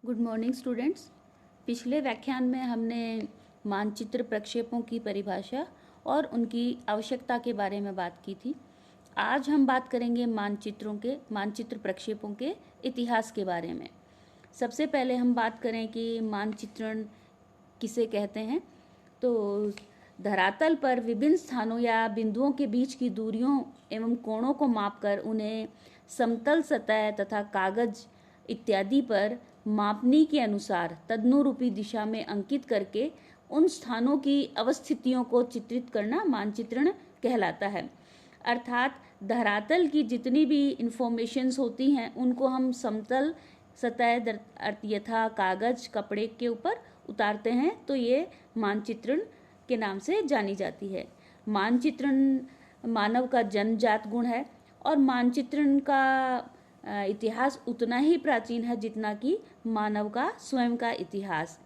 Good morning students. पिछले व्याख्यान में हमने मानचित्र प्रक्षेपों की परिभाषा और उनकी आवश्यकता के बारे में बात की थी। आज हम बात करेंगे मानचित्र प्रक्षेपों के इतिहास के बारे में। सबसे पहले हम बात करें कि मानचित्रण किसे कहते हैं। तो धरातल पर विभिन्न स्थानों या बिंदुओं के बीच की दूरियों एवं कोणों को मापकर उन्हें समतल सतह तथा कागज इत्यादि पर मापनी के अनुसार तदनुरूपी दिशा में अंकित करके उन स्थानों की अवस्थितियों को चित्रित करना मानचित्रण कहलाता है। अर्थात धरातल की जितनी भी इंफॉर्मेशंस होती हैं उनको हम समतल सतह यथा कागज कपड़े के ऊपर उतारते हैं, तो ये मानचित्रण के नाम से जानी जाती है। मानचित्रण मानव का जन्मजात गुण है और मानचित्रण का इतिहास उतना ही प्राचीन है जितना कि मानव का स्वयं का इतिहास।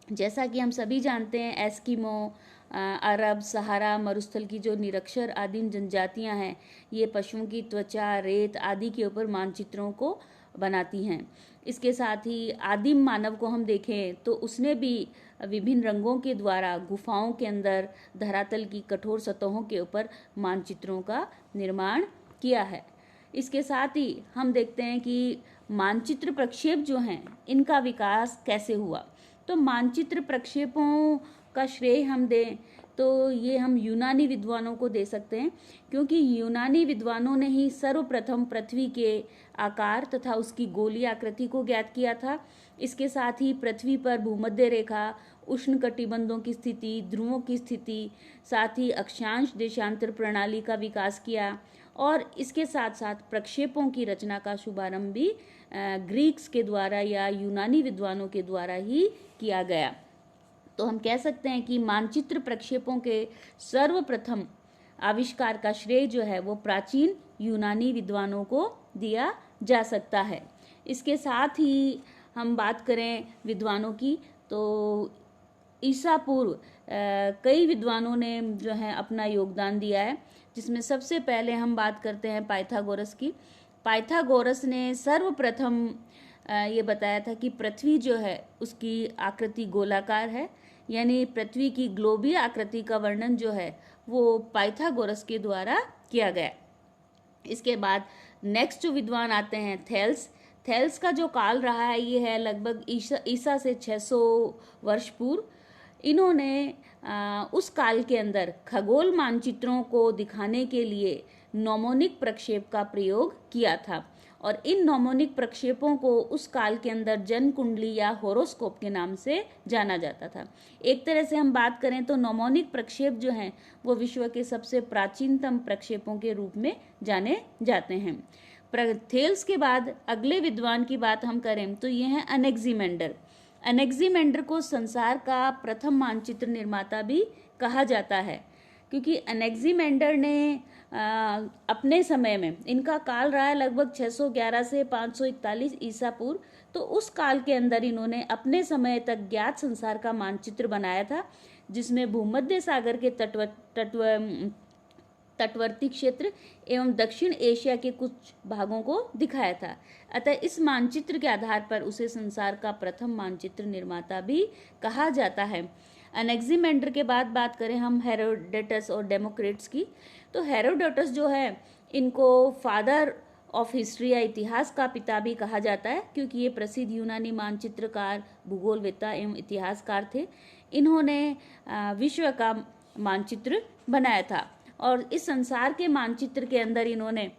जैसा कि हम सभी जानते हैं, एस्किमो, अरब, सहारा मरुस्थल की जो निरक्षर आदिम जनजातियां हैं, ये पशुओं की त्वचा, रेत आदि के ऊपर मानचित्रों को बनाती हैं। इसके साथ ही आदिम मानव को हम देखें तो उसने भी विभिन्न रंगों के द्वारा गुफाओं के अंदर धरातल की कठोर सतहों के ऊपर मानचित्रों का निर्माण किया है। इसके साथ ही हम देखते हैं कि मानचित्र प्रक्षेप जो हैं इनका विकास कैसे हुआ। तो मानचित्र प्रक्षेपों का श्रेय हम दें तो ये हम यूनानी विद्वानों को दे सकते हैं, क्योंकि यूनानी विद्वानों ने ही सर्वप्रथम पृथ्वी के आकार तथा उसकी गोलीय आकृति को ज्ञात किया था। इसके साथ ही पृथ्वी पर भूमध्य रेखा, उष्ण कटिबंधों की स्थिति, ध्रुवों की स्थिति, साथ ही अक्षांश देशांतर प्रणाली का विकास किया और इसके साथ साथ प्रक्षेपों की रचना का शुभारंभ भी ग्रीक्स के द्वारा या यूनानी विद्वानों के द्वारा ही किया गया। तो हम कह सकते हैं कि मानचित्र प्रक्षेपों के सर्वप्रथम आविष्कार का श्रेय जो है वो प्राचीन यूनानी विद्वानों को दिया जा सकता है। इसके साथ ही हम बात करें विद्वानों की, तो ईसा पूर्व कई विद्वानों ने जो है अपना योगदान दिया है, जिसमें सबसे पहले हम बात करते हैं पाइथागोरस की। पाइथागोरस ने सर्वप्रथम ये बताया था कि पृथ्वी जो है उसकी आकृति गोलाकार है, यानी पृथ्वी की ग्लोबीय आकृति का वर्णन जो है वो पाइथागोरस के द्वारा किया गया। इसके बाद नेक्स्ट जो विद्वान आते हैं थेल्स। थेल्स का जो काल रहा है ये है लगभग ईसा से 600 वर्ष पूर्व। इन्होंने उस काल के अंदर खगोल मानचित्रों को दिखाने के लिए नोमोनिक प्रक्षेप का प्रयोग किया था और इन नोमोनिक प्रक्षेपों को उस काल के अंदर जन कुंडली या होरोस्कोप के नाम से जाना जाता था। एक तरह से हम बात करें तो नोमोनिक प्रक्षेप जो हैं वो विश्व के सबसे प्राचीनतम प्रक्षेपों के रूप में जाने जाते हैं। थेल्स के बाद अगले विद्वान की बात हम करें तो ये हैं अनेक्सिमेंडर। अनेक्सिमेंडर को संसार का प्रथम मानचित्र निर्माता भी कहा जाता है, क्योंकि अनेक्सिमेंडर ने अपने समय में, इनका काल रहा है लगभग 611 से 541 ईसा पूर्व, तो उस काल के अंदर इन्होंने अपने समय तक ज्ञात संसार का मानचित्र बनाया था, जिसमें भूमध्य सागर के तटवर्ती क्षेत्र एवं दक्षिण एशिया के कुछ भागों को दिखाया था। अतः इस मानचित्र के आधार पर उसे संसार का प्रथम मानचित्र निर्माता भी कहा जाता है। अनेक्सिमेंडर के बाद बात करें हम हेरोडोटस और डेमोक्रिटस की, तो हेरोडोटस जो है इनको फादर ऑफ हिस्ट्री या इतिहास का पिता भी कहा जाता है, क्योंकि ये प्रसिद्ध यूनानी मानचित्रकार, भूगोलवेत्ता एवं इतिहासकार थे। इन्होंने विश्व का मानचित्र बनाया था और इस संसार के मानचित्र के अंदर इन्होंने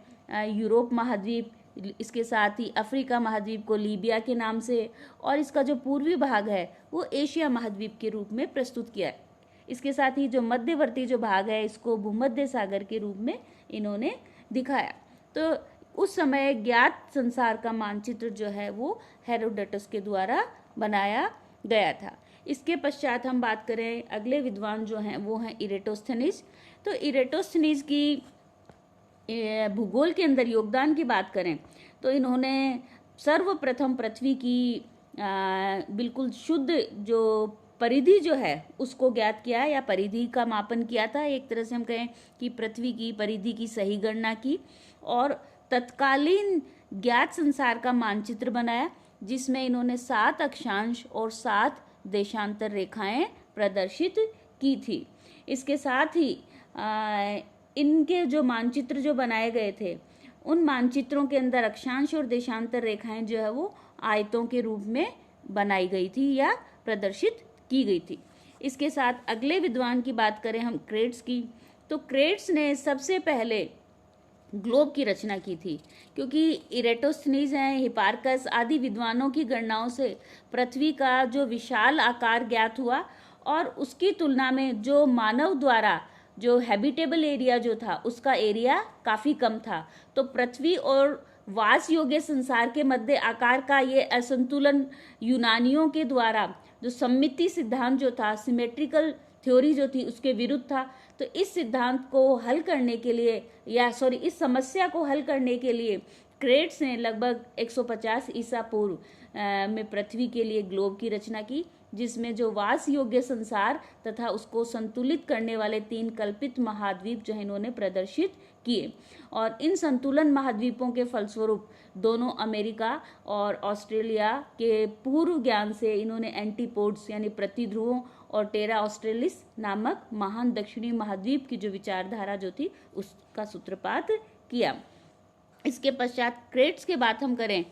यूरोप महाद्वीप, इसके साथ ही अफ्रीका महाद्वीप को लीबिया के नाम से और इसका जो पूर्वी भाग है वो एशिया महाद्वीप के रूप में प्रस्तुत किया है। इसके साथ ही जो मध्यवर्ती जो भाग है इसको भूमध्य सागर के रूप में इन्होंने दिखाया। तो उस समय ज्ञात संसार का मानचित्र जो है वो हेरोडोटस के द्वारा बनाया गया था। इसके पश्चात हम बात करें अगले विद्वान जो हैं वो हैं इरेटोस्थनीज। तो इरेटोस्थनीज की भूगोल के अंदर योगदान की बात करें तो इन्होंने सर्वप्रथम पृथ्वी की बिल्कुल शुद्ध जो परिधि जो है उसको ज्ञात किया या परिधि का मापन किया था। एक तरह से हम कहें कि पृथ्वी की परिधि की सही गणना की और तत्कालीन ज्ञात संसार का मानचित्र बनाया, जिसमें इन्होंने 7 अक्षांश और 7 देशांतर रेखाएं प्रदर्शित की थी। इसके साथ ही इनके जो मानचित्र जो बनाए गए थे, उन मानचित्रों के अंदर अक्षांश और देशांतर रेखाएं जो है वो आयतों के रूप में बनाई गई थी या प्रदर्शित की गई थी। इसके साथ अगले विद्वान की बात करें हम क्रेट्स की, तो क्रेट्स ने सबसे पहले ग्लोब की रचना की थी, क्योंकि इरेटोस्थनीज हैं, हिपार्कस आदि विद्वानों की गणनाओं से पृथ्वी का जो विशाल आकार ज्ञात हुआ और उसकी तुलना में जो मानव द्वारा जो हैबिटेबल एरिया जो था उसका एरिया काफ़ी कम था। तो पृथ्वी और वास योग्य संसार के मध्य आकार का ये असंतुलन यूनानियों के द्वारा जो सममिति सिद्धांत जो था, सिमेट्रिकल थ्योरी जो थी, उसके विरुद्ध था। तो इस सिद्धांत को हल करने के लिए इस समस्या को हल करने के लिए क्रेट्स ने लगभग 150 ईसा पूर्व में पृथ्वी के लिए ग्लोब की रचना की, जिसमें जो वास योग्य संसार तथा उसको संतुलित करने वाले 3 कल्पित महाद्वीप जो है इन्होंने प्रदर्शित किए। और इन संतुलन महाद्वीपों के फलस्वरूप दोनों अमेरिका और ऑस्ट्रेलिया के पूर्व ज्ञान से इन्होंने एंटीपोड्स यानी प्रतिध्रुवों और टेरा ऑस्ट्रेलिस नामक महान दक्षिणी महाद्वीप की जो विचारधारा जो थी उसका सूत्रपात किया। इसके पश्चात क्रेट्स के बात हम करें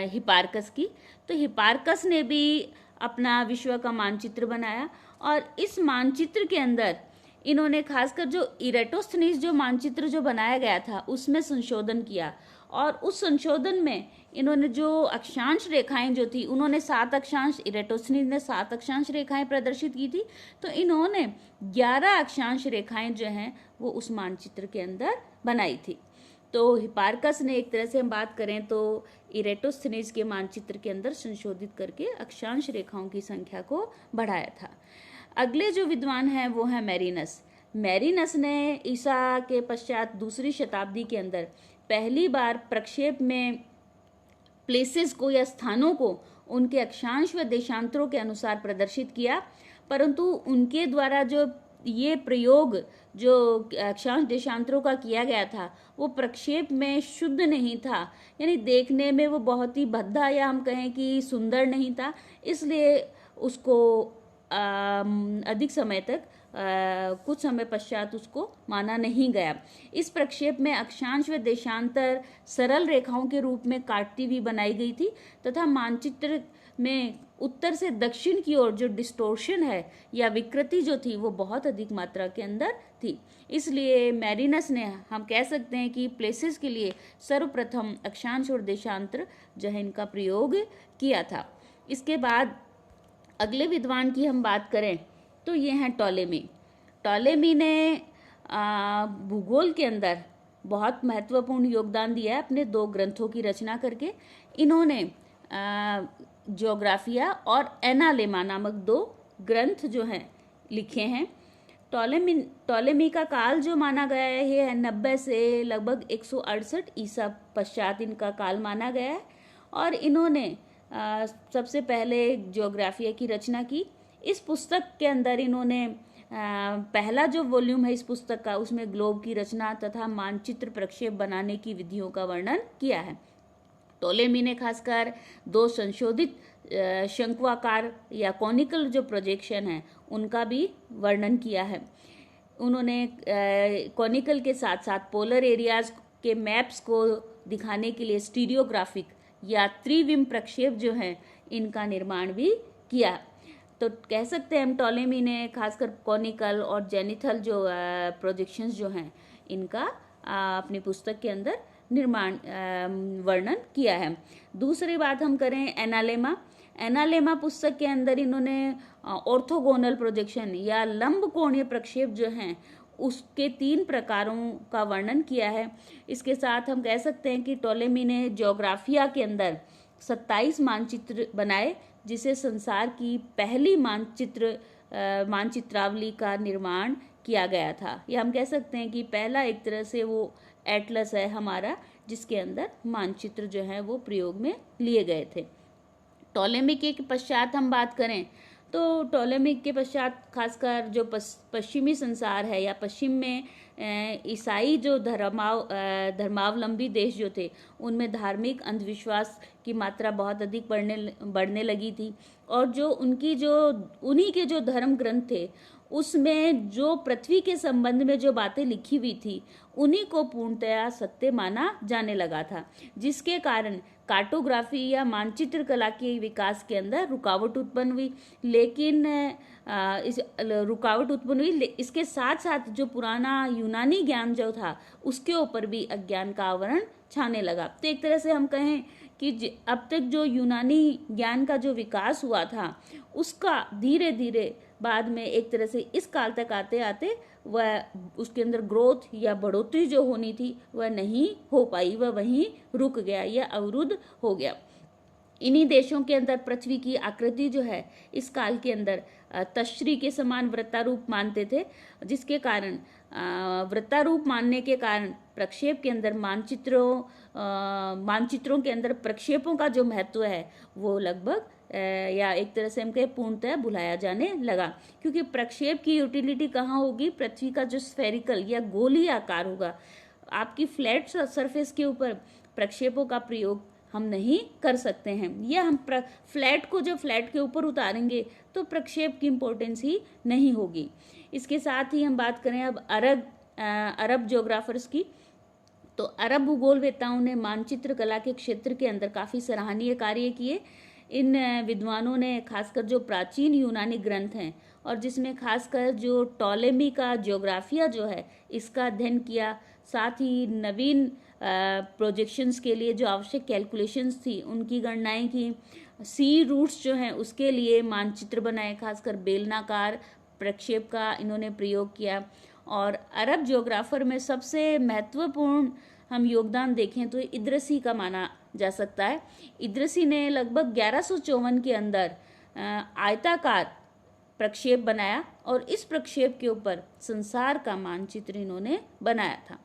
हिपार्कस की, तो हिपार्कस ने भी अपना विश्व का मानचित्र बनाया और इस मानचित्र के अंदर इन्होंने खासकर जो इरेटोस्थनीज जो मानचित्र जो बनाया गया था उसमें संशोधन किया और उस संशोधन में इन्होंने जो अक्षांश रेखाएं जो थी उन्होंने 7 अक्षांश, इरेटोस्थनीज ने 7 अक्षांश रेखाएं प्रदर्शित की थी, तो इन्होंने 11 अक्षांश रेखाएं जो हैं वो उस मानचित्र के अंदर बनाई थी। तो हिपार्कस ने एक तरह से हम बात करें तो इरेटोस्थनीज के मानचित्र के अंदर संशोधित करके अक्षांश रेखाओं की संख्या को बढ़ाया था। अगले जो विद्वान हैं वो हैं मैरिनस। मैरिनस ने ईसा के पश्चात दूसरी शताब्दी के अंदर पहली बार प्रक्षेप में प्लेसेस को या स्थानों को उनके अक्षांश व देशांतरों के अनुसार प्रदर्शित किया, परंतु उनके द्वारा जो ये प्रयोग जो अक्षांश देशांतरों का किया गया था वो प्रक्षेप में शुद्ध नहीं था, यानी देखने में वो बहुत ही भद्दा या हम कहें कि सुंदर नहीं था, इसलिए उसको अधिक समय तक कुछ समय पश्चात उसको माना नहीं गया। इस प्रक्षेप में अक्षांश व देशांतर सरल रेखाओं के रूप में काटती हुई बनाई गई थी तथा मानचित्र में उत्तर से दक्षिण की ओर जो डिस्टोर्शन है या विकृति जो थी वो बहुत अधिक मात्रा के अंदर थी। इसलिए मैरिनस ने हम कह सकते हैं कि प्लेसेस के लिए सर्वप्रथम अक्षांश और देशांतर जो है इनका प्रयोग किया था। इसके बाद अगले विद्वान की हम बात करें तो ये हैं टॉलेमी। टॉलेमी ने भूगोल के अंदर बहुत महत्वपूर्ण योगदान दिया है अपने 2 ग्रंथों की रचना करके। इन्होंने ज्योग्राफिया और एनालेमा नामक 2 ग्रंथ जो हैं लिखे हैं। टॉलेमी का काल जो माना गया है ये 90 से लगभग 168 ईसा पश्चात इनका काल माना गया है और इन्होंने सबसे पहले ज्योग्राफिया की रचना की। इस पुस्तक के अंदर इन्होंने पहला जो वॉल्यूम है इस पुस्तक का उसमें ग्लोब की रचना तथा मानचित्र प्रक्षेप बनाने की विधियों का वर्णन किया है। टोलेमी ने खासकर 2 संशोधित शंक्वाकार या कॉनिकल जो प्रोजेक्शन है उनका भी वर्णन किया है। उन्होंने कॉनिकल के साथ साथ पोलर एरियाज के मैप्स को दिखाने के लिए स्टीरियोग्राफिक या त्रिविम प्रक्षेप जो हैं इनका निर्माण भी किया। तो कह सकते हैं हम टॉलेमी ने खासकर कॉनिकल और जेनिथल जो प्रोजेक्शंस जो हैं इनका अपनी पुस्तक के अंदर निर्माण वर्णन किया है। दूसरी बात हम करें एनालेमा पुस्तक के अंदर इन्होंने ऑर्थोगोनल प्रोजेक्शन या लंब कोणीय प्रक्षेप जो हैं उसके 3 प्रकारों का वर्णन किया है। इसके साथ हम कह सकते हैं कि टॉलेमी ने ज्योग्राफिया के अंदर 27 मानचित्र बनाए जिसे संसार की पहली मानचित्रावली का निर्माण किया गया था। या हम कह सकते हैं कि पहला एक तरह से वो एटलस है हमारा जिसके अंदर मानचित्र जो है वो प्रयोग में लिए गए थे। टॉलेमी के पश्चात हम बात करें तो टॉलेमिक के पश्चात खासकर जो पश्चिमी संसार है या पश्चिम में ईसाई जो धर्मावलंबी देश जो थे, उनमें धार्मिक अंधविश्वास की मात्रा बहुत अधिक बढ़ने लगी थी। और जो उन्हीं के जो धर्म ग्रंथ थे, उसमें जो पृथ्वी के संबंध में जो बातें लिखी हुई थी, उन्हीं को पूर्णतया सत्य माना जाने लगा था, जिसके कारण कार्टोग्राफी या मानचित्र कला के विकास के अंदर रुकावट उत्पन्न हुई। लेकिन इसके साथ साथ जो पुराना यूनानी ज्ञान जो था, उसके ऊपर भी अज्ञान का आवरण छाने लगा। तो एक तरह से हम कहें कि अब तक जो यूनानी ज्ञान का जो विकास हुआ था, उसका धीरे धीरे बाद में एक तरह से इस काल तक आते आते वह उसके अंदर ग्रोथ या बढ़ोतरी जो होनी थी वह नहीं हो पाई, वह वहीं रुक गया या अवरुद्ध हो गया। इन्हीं देशों के अंदर पृथ्वी की आकृति जो है, इस काल के अंदर तश्री के समान वृत्तारूप मानते थे, जिसके कारण वृत्तारूप मानने के कारण प्रक्षेप के अंदर मानचित्रों के अंदर प्रक्षेपों का जो महत्व है वो लगभग या एक तरह से हम कहें पूर्णतः भुलाया जाने लगा। क्योंकि प्रक्षेप की यूटिलिटी कहाँ होगी? पृथ्वी का जो स्फेरिकल या गोलीय आकार होगा, आपकी फ्लैट सरफेस के ऊपर प्रक्षेपों का प्रयोग हम नहीं कर सकते हैं। या हम फ्लैट को जब फ्लैट के ऊपर उतारेंगे तो प्रक्षेप की इम्पोर्टेंस ही नहीं होगी। इसके साथ ही हम बात करें अब अरब ज्योग्राफर्स की, तो अरब भूगोलवेत्ताओं ने मानचित्र कला के क्षेत्र के अंदर काफ़ी सराहनीय कार्य किए। इन विद्वानों ने खासकर जो प्राचीन यूनानी ग्रंथ हैं और जिसमें खासकर जो टॉलेमी का ज्योग्राफिया जो है, इसका अध्ययन किया। साथ ही नवीन प्रोजेक्शंस के लिए जो आवश्यक कैलकुलेशंस थी, उनकी गणनाएं की। सी रूट्स जो हैं उसके लिए मानचित्र बनाए, खासकर बेलनाकार प्रक्षेप का इन्होंने प्रयोग किया। और अरब ज्योग्राफर में सबसे महत्वपूर्ण हम योगदान देखें तो इद्रिसी का माना जा सकता है। इद्रिसी ने लगभग 1154 के अंदर आयताकार प्रक्षेप बनाया और इस प्रक्षेप के ऊपर संसार का मानचित्र इन्होंने बनाया था।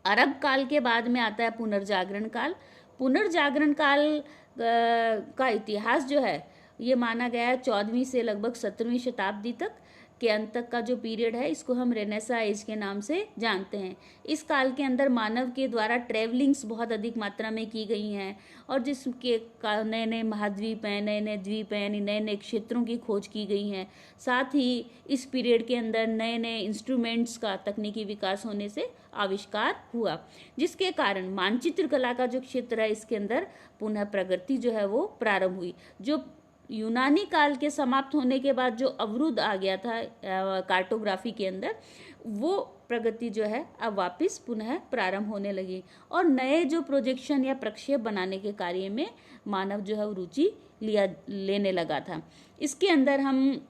अरब काल के बाद में आता है पुनर्जागरण काल। पुनर्जागरण काल का इतिहास जो है, ये माना गया है 14वीं से लगभग 17वीं शताब्दी तक के अंत तक का जो पीरियड है, इसको हम रेनेसा एज के नाम से जानते हैं। इस काल के अंदर मानव के द्वारा ट्रेवलिंग्स बहुत अधिक मात्रा में की गई हैं और जिसके नए नए महाद्वीप हैं, नए नए द्वीप हैं, नए नए क्षेत्रों की खोज की गई हैं। साथ ही इस पीरियड के अंदर नए नए इंस्ट्रूमेंट्स का तकनीकी विकास होने से आविष्कार हुआ, जिसके कारण मानचित्र कला का जो क्षेत्र है, इसके अंदर पुनः प्रगति जो है वो प्रारंभ हुई। जो यूनानी काल के समाप्त होने के बाद जो अवरुद्ध आ गया था कार्टोग्राफी के अंदर, वो प्रगति जो है अब वापस पुनः प्रारंभ होने लगी और नए जो प्रोजेक्शन या प्रक्षेप बनाने के कार्य में मानव जो है रुचि लेने लगा था। इसके अंदर हम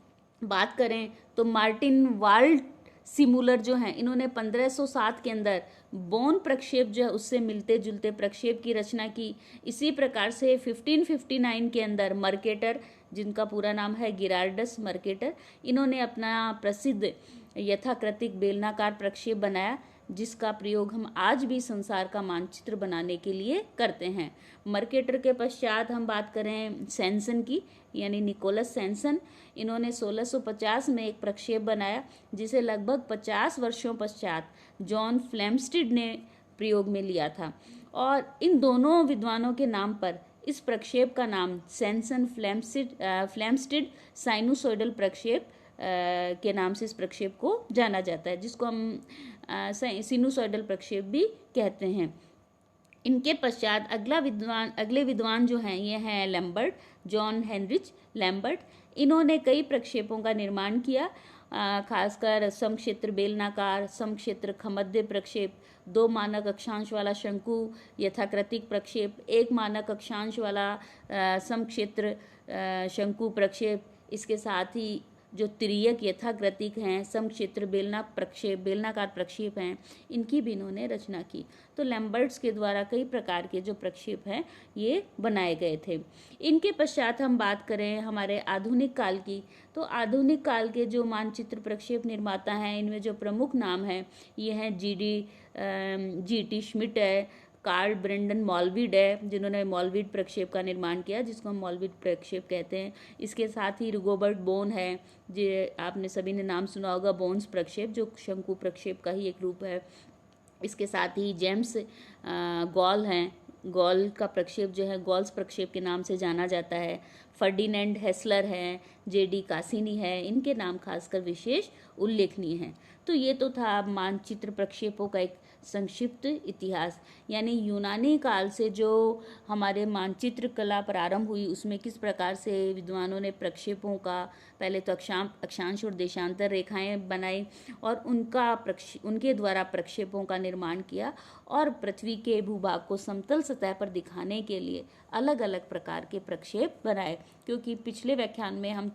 बात करें तो मार्टिन वाल्ट सिमुलर जो हैं, इन्होंने 1507 के अंदर बोन प्रक्षेप जो है उससे मिलते जुलते प्रक्षेप की रचना की। इसी प्रकार से 1559 के अंदर मर्केटर, जिनका पूरा नाम है गिरार्डस मर्केटर, इन्होंने अपना प्रसिद्ध यथाकृतिक बेलनाकार प्रक्षेप बनाया, जिसका प्रयोग हम आज भी संसार का मानचित्र बनाने के लिए करते हैं। मर्केटर के पश्चात हम बात करें सैनसन की, यानी निकोलस सैनसन, इन्होंने 1650 में एक प्रक्षेप बनाया, जिसे लगभग 50 वर्षों पश्चात जॉन फ्लेमस्टिड ने प्रयोग में लिया था। और इन दोनों विद्वानों के नाम पर इस प्रक्षेप का नाम सैनसन फ्लेमस्टिड साइनोसॉइडल प्रक्षेप के नाम से इस प्रक्षेप को जाना जाता है, जिसको हम सिनुसॉइडल प्रक्षेप भी कहते हैं। इनके पश्चात अगले विद्वान जो हैं, ये हैं लैम्बर्ट, जॉन हेनरिच लैम्बर्ट। इन्होंने कई प्रक्षेपों का निर्माण किया, खासकर समक्षेत्र बेलनाकार, समक्षेत्र खमद्य प्रक्षेप, 2 मानक अक्षांश वाला शंकु यथाकृतिक प्रक्षेप, 1 मानक अक्षांश वाला समक्षेत्र शंकु प्रक्षेप। इसके साथ ही जो तिर्यक यथाकृतिक हैं, समक्षेत्र बेलनाकार प्रक्षेप हैं, इनकी भी इन्होंने रचना की। तो लैम्बर्ट्स के द्वारा कई प्रकार के जो प्रक्षेप हैं ये बनाए गए थे। इनके पश्चात हम बात करें हमारे आधुनिक काल की, तो आधुनिक काल के जो मानचित्र प्रक्षेप निर्माता हैं, इनमें जो प्रमुख नाम हैं ये हैं जी टी श्मिट है, कार्ल ब्रेंडन मॉलविड है, जिन्होंने मॉलविड प्रक्षेप का निर्माण किया, जिसको हम मॉलविड प्रक्षेप कहते हैं। इसके साथ ही रिगोबर्ट बोन है, जो आपने सभी ने नाम सुना होगा, बोन्स प्रक्षेप, जो शंकु प्रक्षेप का ही एक रूप है। इसके साथ ही जेम्स गॉल हैं, गॉल का प्रक्षेप जो है गॉल्स प्रक्षेप के नाम से जाना जाता है। फर्डिनेंड हेसलर हैं, जेडी कासिनी है, इनके नाम खासकर विशेष उल्लेखनीय हैं। तो ये तो था मानचित्र प्रक्षेपों का एक संक्षिप्त इतिहास, यानी यूनानी काल से जो हमारे मानचित्र कला प्रारंभ हुई, उसमें किस प्रकार से विद्वानों ने प्रक्षेपों का पहले तो अक्षांश और देशांतर रेखाएं बनाई और उनके द्वारा प्रक्षेपों का निर्माण किया और पृथ्वी के भूभाग को समतल सतह पर दिखाने के लिए अलग अलग प्रकार के प्रक्षेप बनाए। क्योंकि पिछले व्याख्यान में हम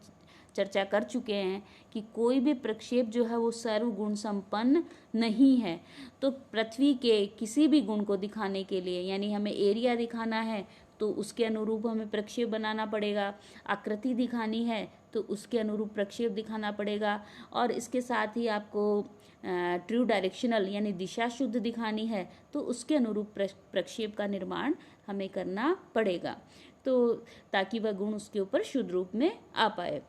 चर्चा कर चुके हैं कि कोई भी प्रक्षेप जो है वो सर्वगुण संपन्न नहीं है। तो पृथ्वी के किसी भी गुण को दिखाने के लिए, यानी हमें एरिया दिखाना है तो उसके अनुरूप हमें प्रक्षेप बनाना पड़ेगा, आकृति दिखानी है तो उसके अनुरूप प्रक्षेप दिखाना पड़ेगा, और इसके साथ ही आपको ट्रू डायरेक्शनल यानी दिशा शुद्ध दिखानी है तो उसके अनुरूप प्रक्षेप का निर्माण हमें करना पड़ेगा, तो ताकि वह गुण उसके ऊपर शुद्ध रूप में आ पाए।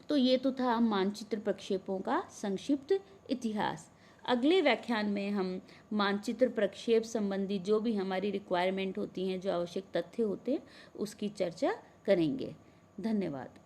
तो ये तो था मानचित्र प्रक्षेपों का संक्षिप्त इतिहास। अगले व्याख्यान में हम मानचित्र प्रक्षेप संबंधी जो भी हमारी रिक्वायरमेंट होती हैं, जो आवश्यक तथ्य होते हैं, उसकी चर्चा करेंगे। धन्यवाद।